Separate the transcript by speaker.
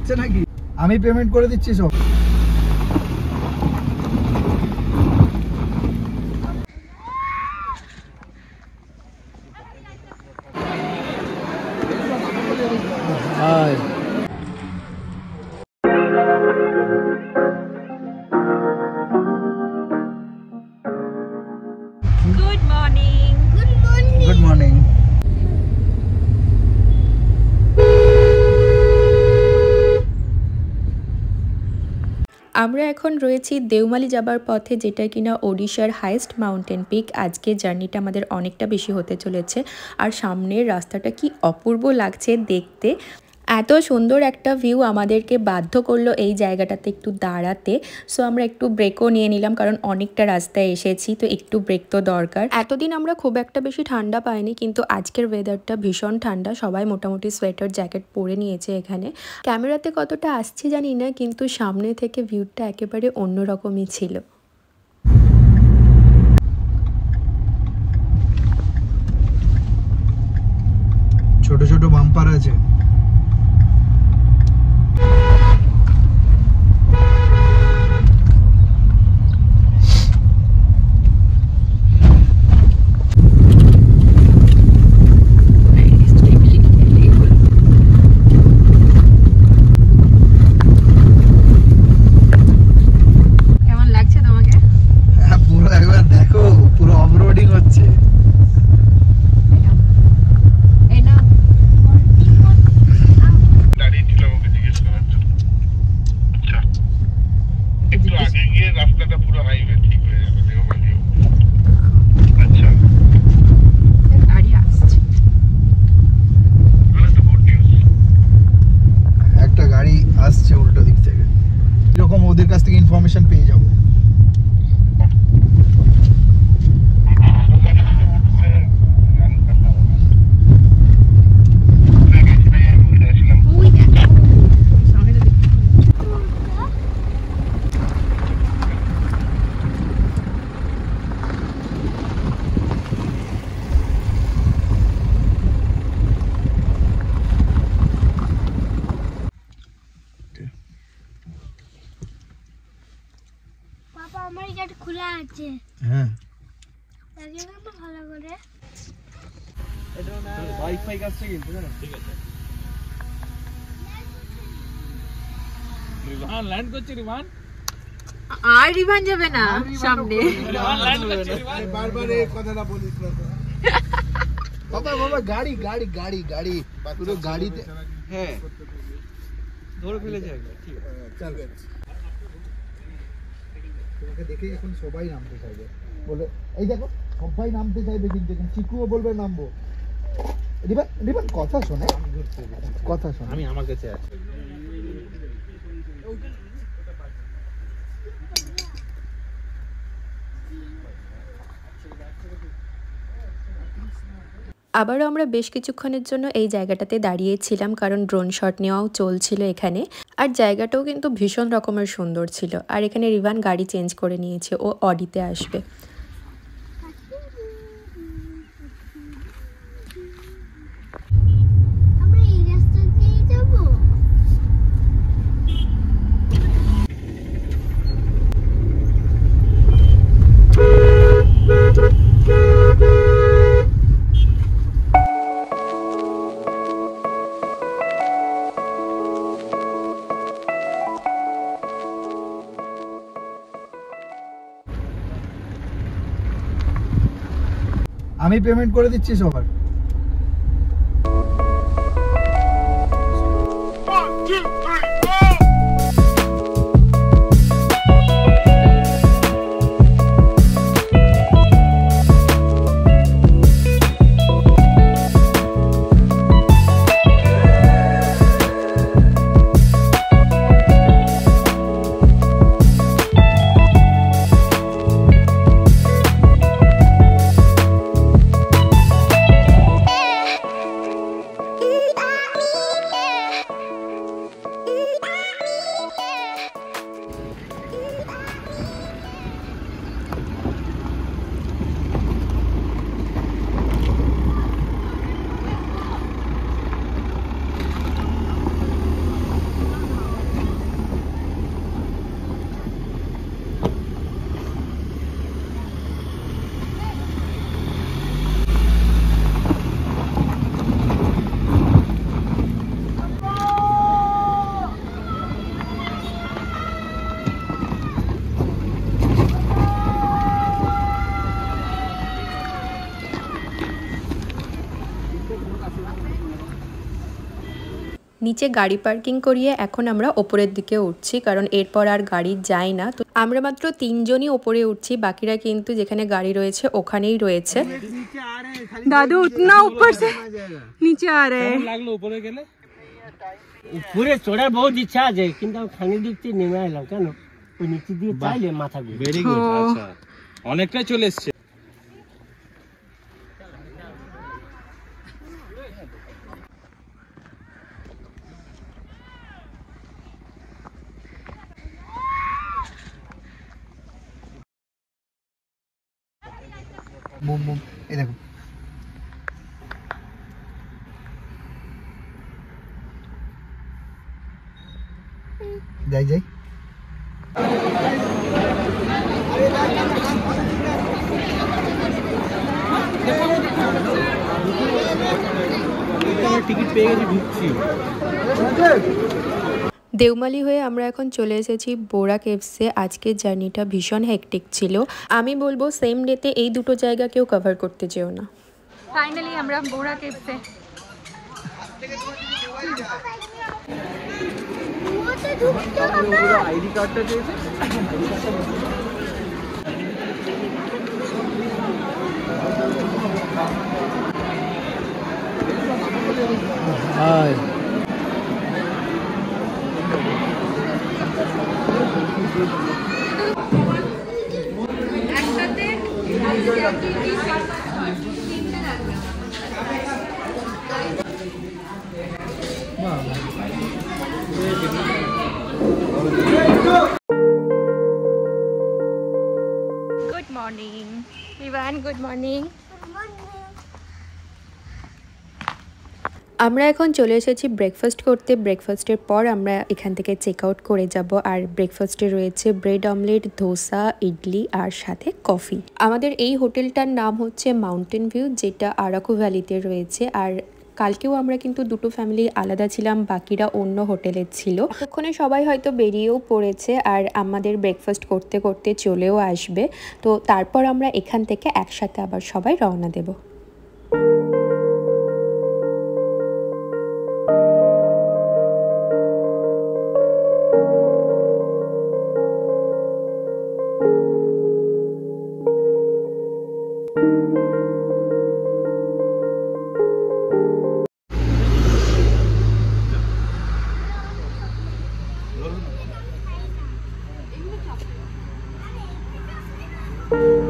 Speaker 1: হচ্ছে নাকি? আমি পেমেন্ট করে দিচ্ছি সব।
Speaker 2: Good morning.
Speaker 1: Good morning.
Speaker 2: আমরা এখন রয়েছি দেওমালি যাবার পথে, যেটা কিনা ওড়িশার হাইয়েস্ট মাউন্টেন পিক। আজকে জার্নিটা আমাদের অনেকটা বেশি হতে চলেছে, আর সামনের রাস্তাটা কি অপূর্ব লাগছে দেখতে। এত সুন্দর একটা ভিউ আমাদেরকে বাধ্য করলো এই জায়গাটাতে একটু দাঁড়াতে। সো আমরা একটু ব্রেকও নিয়ে নিলাম, কারণ অনেকটা রাস্তায় এসেছি, তো একটু ব্রেক তো দরকার। এতদিন আমরা খুব একটা বেশি ঠান্ডা পাইনি, কিন্তু আজকের ওয়েদারটা ভীষণ ঠান্ডা। সবাই মোটামুটি সোয়েটার জ্যাকেট পরে নিয়েছে এখানে। ক্যামেরাতে কতটা আসছে জানি না, কিন্তু সামনে থেকে ভিউটা একেবারে অন্যরকমই ছিল।
Speaker 1: ছোট ছোট বাম্পার আছে। ওদের কাছ থেকে ইনফরমেশন পেয়ে যাবো।
Speaker 3: আমার গেট খোলা আছে।
Speaker 1: হ্যাঁ,
Speaker 3: লাগিয়ে দাও ভালো করে।
Speaker 4: এটা না ওয়াইফাই কাছে কিন্তু না। ঠিক আছে, রিভান ল্যান্ড করছে। রিভান
Speaker 2: আর রিভান যাবে না সামনে।
Speaker 4: রিভান ল্যান্ড করছে। রিভান
Speaker 1: বারবার এই কথাটা বলিস না বাবা। বাবা গাড়ি গাড়ি গাড়ি গাড়ি পুরো গাড়িতে।
Speaker 4: হ্যাঁ, ধরে ফেলেছে একবার। ঠিক আছে,
Speaker 1: চল। তোমাকে দেখে এখন সবাই নামতে চাইবে, বলে এই দেখো সবাই নামতে চাইবে, কিন্তু এখন চিকুও বলবে নামবো। রিভান রিভান কথা শোনে, কথা শোনে।
Speaker 4: আমি আমার কাছে আছি।
Speaker 2: আবারও আমরা বেশ কিছুক্ষণের জন্য এই জায়গাটাতে দাঁড়িয়েছিলাম, কারণ ড্রোন শট নেওয়াও চলছিল এখানে। আর জায়গাটাও কিন্তু ভীষণ রকমের সুন্দর ছিল। আর এখানে রিভান গাড়ি চেঞ্জ করে নিয়েছে, ও অডিতে আসবে।
Speaker 3: আমরা এই রাস্তা দিয়ে যাব।
Speaker 1: আমি পেমেন্ট করে দিচ্ছি সবার।
Speaker 2: নিচে গাড়ি পার্কিং করিয়ে এখন আমরা ওপরের দিকে উঠছি, কারণ এরপর আর গাড়ি যায় না। তো আমরা মাত্র 3 জনই ওপরে উঠছি, বাকিরা কিন্তু যেখানে গাড়ি রয়েছে ওখানেই রয়েছে।
Speaker 5: दादू उतना ऊपर से नीचे आ रहे हैं।
Speaker 4: লাগলো উপরে গেলে
Speaker 6: উপরে চড়ার বহুত ইচ্ছা আছে, কিন্তু আমি খানি দিকতে নেমে এলাম। কেন ওই নিচে দিয়ে চাইলে মাথা ঘুরে।
Speaker 4: Very good. আচ্ছা, অনেকটাই চলে এসছে।
Speaker 1: বুম বুম, এই দেখো যাই যাই।
Speaker 4: টিকিট পেয়ে গেছি, ঢুকছি।
Speaker 2: দেওমালি হয়ে আমরা এখন চলে এসেছি বোরা কেভসে। আজকের জার্নিটা ভীষণ হেক্টিক ছিল। আমি বলবো সেম ডেতে এই দুটো জায়গা কেউ কভার করতে যেও না।
Speaker 5: फाइनली আমরা বোরা केव से
Speaker 3: ওতে ঢুকতে হবে।
Speaker 4: আইডি কার্ডটা দিয়েছে।
Speaker 1: Hi
Speaker 5: good morning Vivan, good morning.
Speaker 2: আমরা এখন চলে এসেছি ব্রেকফাস্ট করতে। ব্রেকফাস্টের পর আমরা এখান থেকে চেক আউট করে যাব। আর ব্রেকফাস্টে রয়েছে ব্রেড অমলেট, ধোসা, ইডলি আর সাথে কফি। আমাদের এই হোটেলটার নাম হচ্ছে মাউন্টেন ভিউ, যেটা আরাকু ভ্যালিতে রয়েছে। আর কালকেও আমরা কিন্তু দুটো ফ্যামিলি আলাদা ছিলাম, বাকিরা অন্য হোটেলে ছিল। ততক্ষণে সবাই হয়তো বেরিয়েও পড়েছে আর আমাদের ব্রেকফাস্ট করতে করতে চলেও আসবে। তো তারপর আমরা এখান থেকে একসাথে আবার সবাই রওনা দেব।
Speaker 3: Thank you.